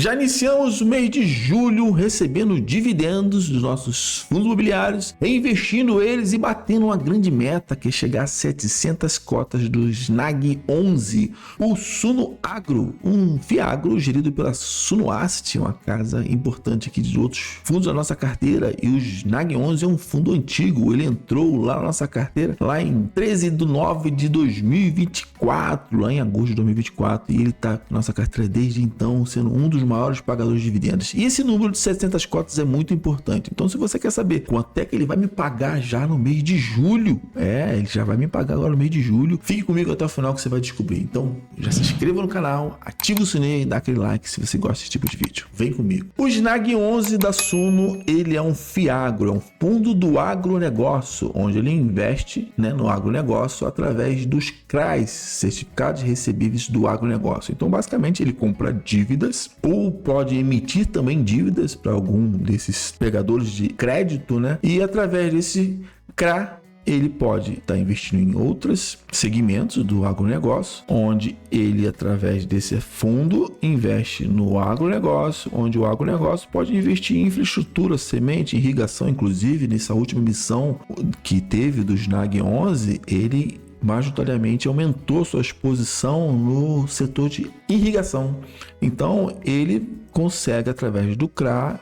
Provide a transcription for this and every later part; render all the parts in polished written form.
Já iniciamos o mês de julho recebendo dividendos dos nossos fundos imobiliários, reinvestindo eles e batendo uma grande meta que é chegar a 700 cotas do SNAG 11, o Suno Agro, um FIAGRO gerido pela Suno Asset, uma casa importante aqui de outros fundos da nossa carteira. E o SNAG 11 é um fundo antigo, ele entrou lá na nossa carteira lá em 13/9/2024, lá em agosto de 2024, e ele está na nossa carteira desde então, sendo um dos maiores pagadores de dividendos. E esse número de 700 cotas é muito importante. Então, se você quer saber quanto é que ele vai me pagar já no mês de julho, ele já vai me pagar agora no mês de julho, fique comigo até o final que você vai descobrir. Então, já se inscreva no canal, ativa o sininho e dá aquele like se você gosta desse tipo de vídeo. Vem comigo. O SNAG 11 da Suno, ele é um FIAGRO, é um fundo do agronegócio, onde ele investe, no agronegócio através dos CRAs, certificados recebíveis do agronegócio. Então, basicamente, ele compra dívidas ou pode emitir também dívidas para algum desses pegadores de crédito, E através desse CRA, ele pode estar investindo em outros segmentos do agronegócio, onde ele, através desse fundo, investe no agronegócio, onde o agronegócio pode investir em infraestrutura, semente, irrigação. Inclusive, nessa última missão que teve do SNAG 11, ele majoritariamente aumentou sua exposição no setor de irrigação. Então, ele consegue, através do CRA,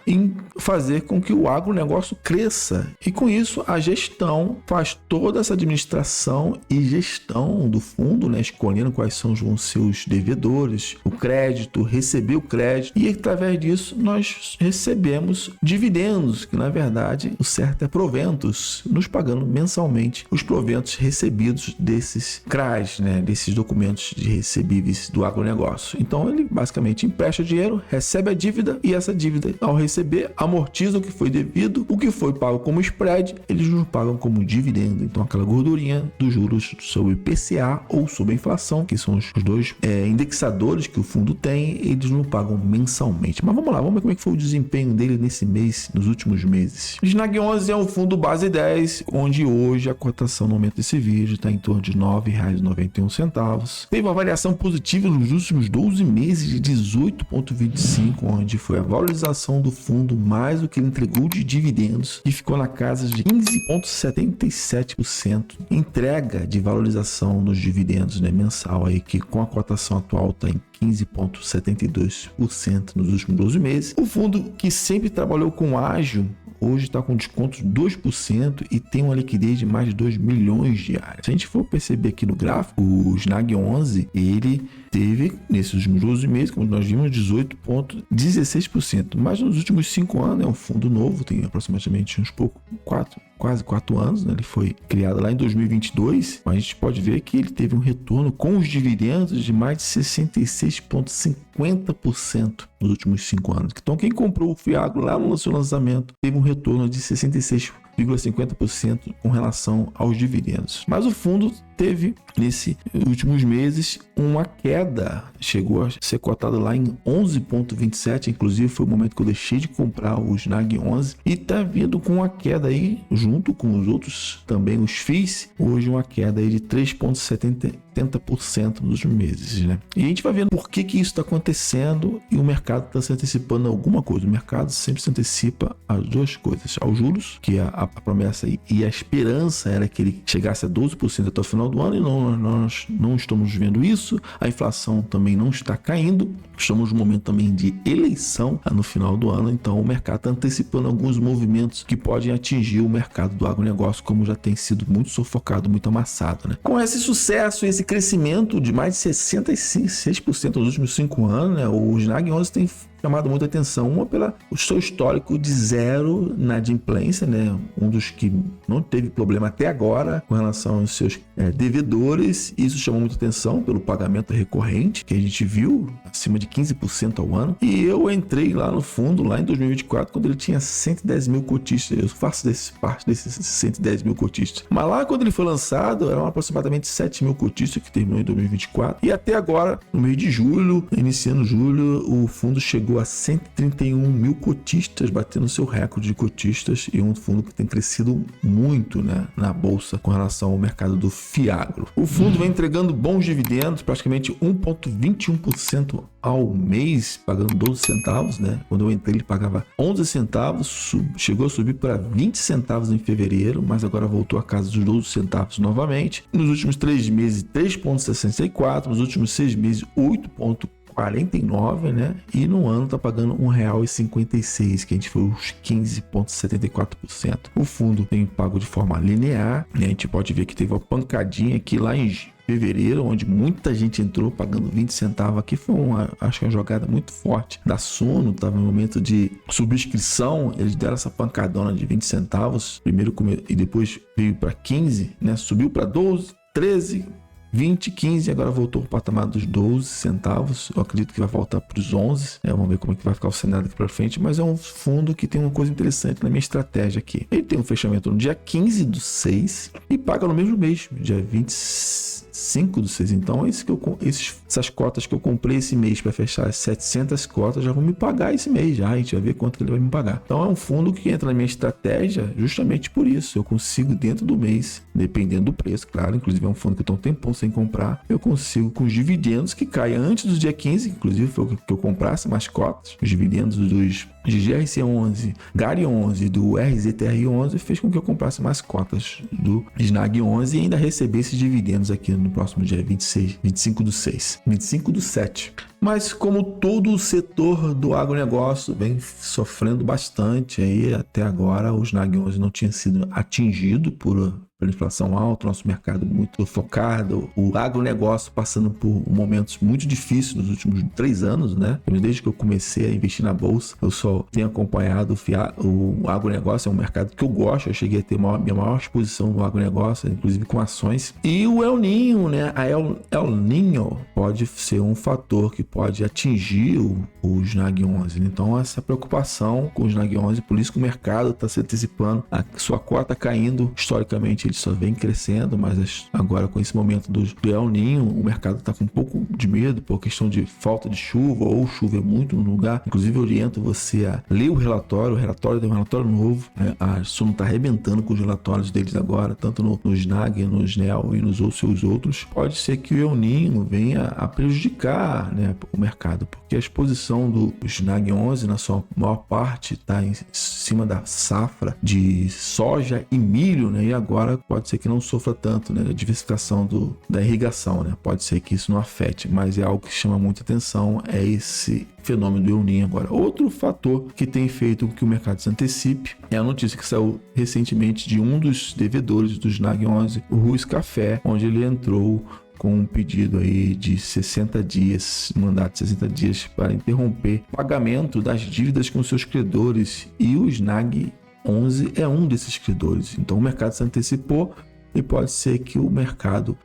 fazer com que o agronegócio cresça. E com isso, a gestão faz toda essa administração e gestão do fundo, escolhendo quais são os seus devedores, o crédito, receber o crédito. E através disso, nós recebemos dividendos, que na verdade o certo é proventos, nos pagando mensalmente os proventos recebidos desses CRAs, desses documentos de recebíveis do agronegócio. Então, ele basicamente empresta dinheiro, recebe a dívida, e essa dívida, ao receber, amortiza o que foi devido, o que foi pago como spread, eles nos pagam como dividendo. Então, aquela gordurinha dos juros sobre IPCA ou sobre a inflação, que são os dois indexadores que o fundo tem, eles nos pagam mensalmente. Mas vamos lá, vamos ver como é que foi o desempenho dele nesse mês, nos últimos meses. O SNAG 11 é um fundo base 10, onde hoje a cotação no momento desse vídeo está em torno de R$ 9,91. Teve uma variação positiva nos últimos 12 meses de 18,25, onde foi a valorização do fundo mais o que ele entregou de dividendos, e ficou na casa de 15,77%. Entrega de valorização nos dividendos mensal, aí, que com a cotação atual está em 15,72% nos últimos 12 meses. O fundo, que sempre trabalhou com ágio, hoje está com descontos de 2% e tem uma liquidez de mais de 2 milhões diários. Se a gente for perceber aqui no gráfico, o SNAG 11, ele teve, nesses últimos 12 meses, como nós vimos, 18,16%. Mas nos últimos 5 anos, é um fundo novo, tem aproximadamente quase 4 anos, Ele foi criado lá em 2022, mas a gente pode ver que ele teve um retorno com os dividendos de mais de 66,50% nos últimos 5 anos. Então, quem comprou o FIAGRO lá no seu lançamento teve um retorno de 66,50% com relação aos dividendos. Mas o fundo teve, nesses últimos meses, uma queda, chegou a ser cotado lá em 11,27, inclusive foi o momento que eu deixei de comprar o SNAG 11, e está vindo com uma queda aí, junto com os outros também, os FIIs, hoje uma queda aí de 3,70% nos últimos meses, E a gente vai vendo por que isso está acontecendo, e o mercado está se antecipando a alguma coisa. O mercado sempre se antecipa às duas coisas: aos juros, que a promessa e a esperança era que ele chegasse a 12% até o final do ano, e nós não estamos vendo isso. A inflação também não está caindo, estamos num momento também de eleição no final do ano, então o mercado está antecipando alguns movimentos que podem atingir o mercado do agronegócio, como já tem sido muito sufocado, muito amassado. Com esse sucesso, esse crescimento de mais de 66% nos últimos 5 anos, o SNAG 11 tem chamado muita atenção. Uma, pelo seu histórico de zero na adimplência, um dos que não teve problema até agora com relação aos seus devedores. Isso chamou muita atenção pelo pagamento recorrente, que a gente viu acima de 15% ao ano. E eu entrei lá no fundo, lá em 2024, quando ele tinha 110 mil cotistas. Eu faço parte desses 110 mil cotistas. Mas lá, quando ele foi lançado, eram aproximadamente 7 mil cotistas, que terminou em 2024. E até agora, no mês de julho, iniciando julho, o fundo chegou chegou a 131 mil cotistas, batendo seu recorde de cotistas, e um fundo que tem crescido muito, né, na bolsa com relação ao mercado do Fiagro. O fundo vem entregando bons dividendos, praticamente 1,21% ao mês, pagando 12 centavos, né? Quando eu entrei ele pagava 11 centavos, chegou a subir para 20 centavos em fevereiro, mas agora voltou a casa dos 12 centavos novamente. Nos últimos 3 meses, 3,64, nos últimos 6 meses, 8,49, né? E no ano tá pagando R$1,56, que a gente foi os 15,74%. O fundo tem pago de forma linear, né? A gente pode ver que teve uma pancadinha aqui lá em fevereiro, onde muita gente entrou pagando 20 centavos. Aqui foi acho que uma jogada muito forte da Suno, estava no momento de subscrição, eles deram essa pancadona de 20 centavos, primeiro e depois veio para 15, né? Subiu para 12, 13, 20, 15, agora voltou ao patamar dos 12 centavos. Eu acredito que vai voltar para os 11. Vamos ver como é que vai ficar o cenário daqui para frente. Mas é um fundo que tem uma coisa interessante na minha estratégia aqui. Ele tem um fechamento no dia 15/6 e paga no mesmo mês, dia 25/6. Então, essas cotas que eu comprei esse mês para fechar as 700 cotas já vão me pagar esse mês. Já a gente vai ver quanto que ele vai me pagar. Então, é um fundo que entra na minha estratégia justamente por isso. Eu consigo dentro do mês, dependendo do preço, claro. Inclusive, é um fundo que eu estou um tempão sem comprar, eu consigo com os dividendos que caem antes do dia 15, inclusive foi o que eu comprasse mais cotas, os dividendos dos GRC11, GARI11 do RZTR11 fez com que eu comprasse mais cotas do SNAG11 e ainda recebesse dividendos aqui no próximo dia 25/7. Mas como todo o setor do agronegócio vem sofrendo bastante, aí até agora o SNAG11 não tinha sido atingido por inflação alta, nosso mercado muito focado, o agronegócio passando por momentos muito difíceis nos últimos 3 anos, né? Desde que eu comecei a investir na bolsa, eu só tenho acompanhado o agronegócio, é um mercado que eu gosto, eu cheguei a ter minha maior exposição no agronegócio, inclusive com ações. E o El Niño, né? A El Niño pode ser um fator que pode atingir o SNAG11. Então, essa preocupação com o SNAG11, por isso que o mercado está se antecipando, a sua cota caindo, historicamente ele só vem crescendo, mas agora com esse momento do El Niño, o mercado está com um pouco de medo por questão de falta de chuva ou chover muito no lugar. Inclusive, eu oriento você a ler o relatório tem um relatório novo, né? A Suno está arrebentando com os relatórios deles agora, tanto no SNAG, no SNEL e nos seus outros. Pode ser que o El Niño venha a prejudicar, né, o mercado, porque a exposição do SNAG11 na sua maior parte está em cima da safra de soja e milho, né? E agora pode ser que não sofra tanto, né, a diversificação da irrigação, né? Pode ser que isso não afete, mas é algo que chama muita atenção, é esse fenômeno do El Niño agora. Outro fator que tem feito com que o mercado se antecipe é a notícia que saiu recentemente de um dos devedores do SNAG11, o Ruiz Café, onde ele entrou com um pedido aí de 60 dias, mandato de 60 dias para interromper o pagamento das dívidas com seus credores, e o SNAG11 é um desses credores. Então o mercado se antecipou e pode ser que o mercado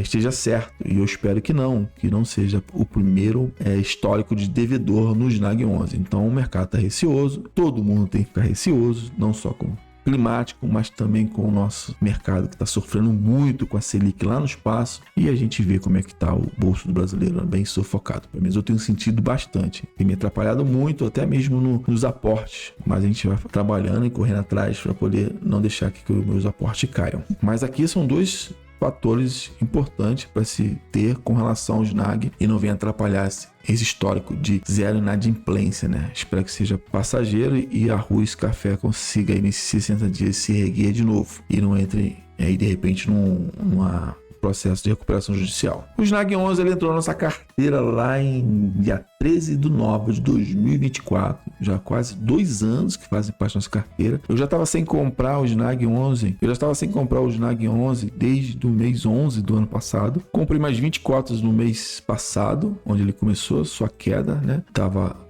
esteja certo, e eu espero que não seja o primeiro histórico de devedor no SNAG11. Então o mercado está receoso, todo mundo tem que ficar receoso, não só com climático, mas também com o nosso mercado que está sofrendo muito com a Selic lá no espaço, e a gente vê como é que está o bolso do brasileiro bem sufocado. Pelo menos eu tenho sentido bastante, tem me atrapalhado muito, até mesmo nos aportes, mas a gente vai trabalhando e correndo atrás para poder não deixar que os meus aportes caiam. Mas aqui são dois fatores importantes para se ter com relação ao SNAG e não venha atrapalhar esse histórico de zero inadimplência, né? Espero que seja passageiro e a Ruiz Café consiga aí nesses 60 dias se erguer de novo e não entre aí de repente numa processo de recuperação judicial. O SNAG11 ele entrou na nossa carteira lá em dia 13/9/2024, já quase 2 anos que fazem parte da nossa carteira. Eu já estava sem comprar o SNAG11, desde o mês 11 do ano passado. Comprei mais 20 cotas no mês passado, onde ele começou a sua queda, né?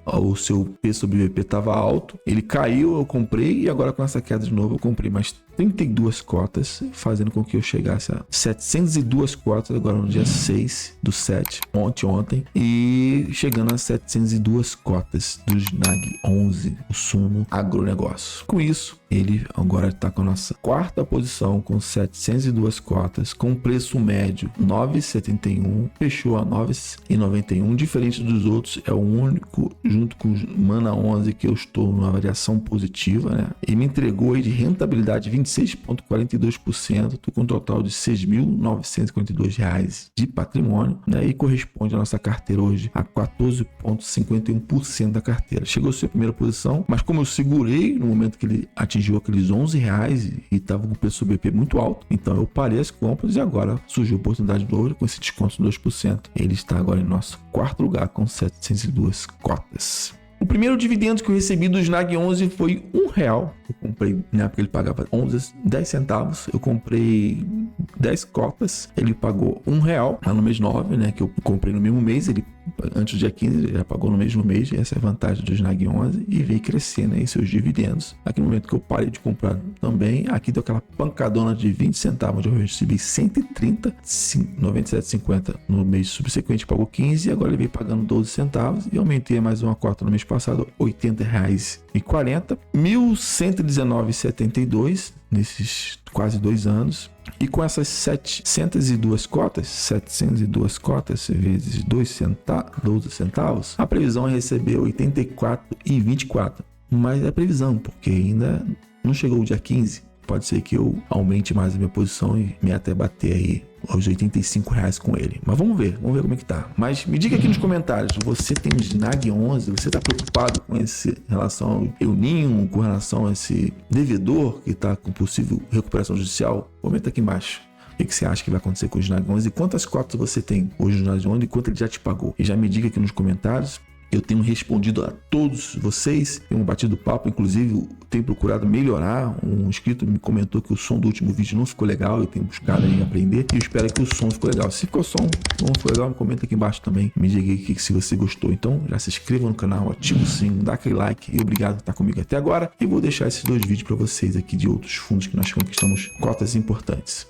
O seu P sobre VP estava alto, ele caiu, eu comprei, e agora com essa queda de novo eu comprei mais 32 cotas, fazendo com que eu chegasse a 702 cotas agora no dia 6/7, ontem, e chegando a 702 cotas do SNAG 11, o Suno Agronegócio. Com isso, ele agora está com a nossa quarta posição com 702 cotas, com preço médio 9,71, fechou a 9,91. Diferente dos outros, é o único, junto com o Mana 11, que eu estou numa variação positiva, né? E me entregou aí de rentabilidade 26,42%, estou com um total de R$ 6.942 de patrimônio, né? E corresponde a nossa carteira hoje a 14,51% da carteira. Chegou a ser a primeira posição, mas como eu segurei no momento que ele atingiu aqueles R$11 e estava com o preço do BP muito alto, então eu parei as compras e agora surgiu a oportunidade de ouro com esse desconto de 2%. Ele está agora em nosso quarto lugar com 702 cotas. O primeiro dividendo que eu recebi do SNAG 11 foi R$1. Eu comprei, na época ele pagava 10 centavos, eu comprei 10 cotas, ele pagou R$1 lá no mês 9, né, que eu comprei no mesmo mês, ele antes do dia 15 ele já pagou no mesmo mês, essa é a vantagem do SNAG 11, e veio crescendo aí seus dividendos. Aqui no momento que eu parei de comprar também, aqui deu aquela pancadona de 20 centavos, onde eu recebi 130, 97,50 no mês subsequente, pagou 15, e agora ele veio pagando 12 centavos, e aumentei mais uma cota no mês passado, R$80,40, 1.119,72 nesses quase 2 anos. E com essas 702 cotas, vezes 12 centavos, a previsão é receber 84,24. Mas é previsão, porque ainda não chegou o dia 15. Pode ser que eu aumente mais a minha posição e me até bater aí aos R$85 com ele. Mas vamos ver como é que tá. Mas me diga aqui nos comentários, você tem um SNAG 11, você tá preocupado com esse relação ao El Ninho, com relação a esse devedor que tá com possível recuperação judicial? Comenta aqui embaixo. O que você acha que vai acontecer com o SNAG 11 e quantas cotas você tem hoje no SNAG 11 e quanto ele já te pagou? E já me diga aqui nos comentários. Eu tenho respondido a todos vocês, tenho batido papo, inclusive tenho procurado melhorar. Um inscrito me comentou que o som do último vídeo não ficou legal, eu tenho buscado aí aprender e eu espero que o som ficou legal. Se ficou som, não ficou legal, me comenta aqui embaixo também, me diga aqui se você gostou. Então já se inscreva no canal, ativa o sininho, dá aquele like e obrigado por estar comigo até agora. E vou deixar esses 2 vídeos para vocês aqui de outros fundos que nós conquistamos cotas importantes.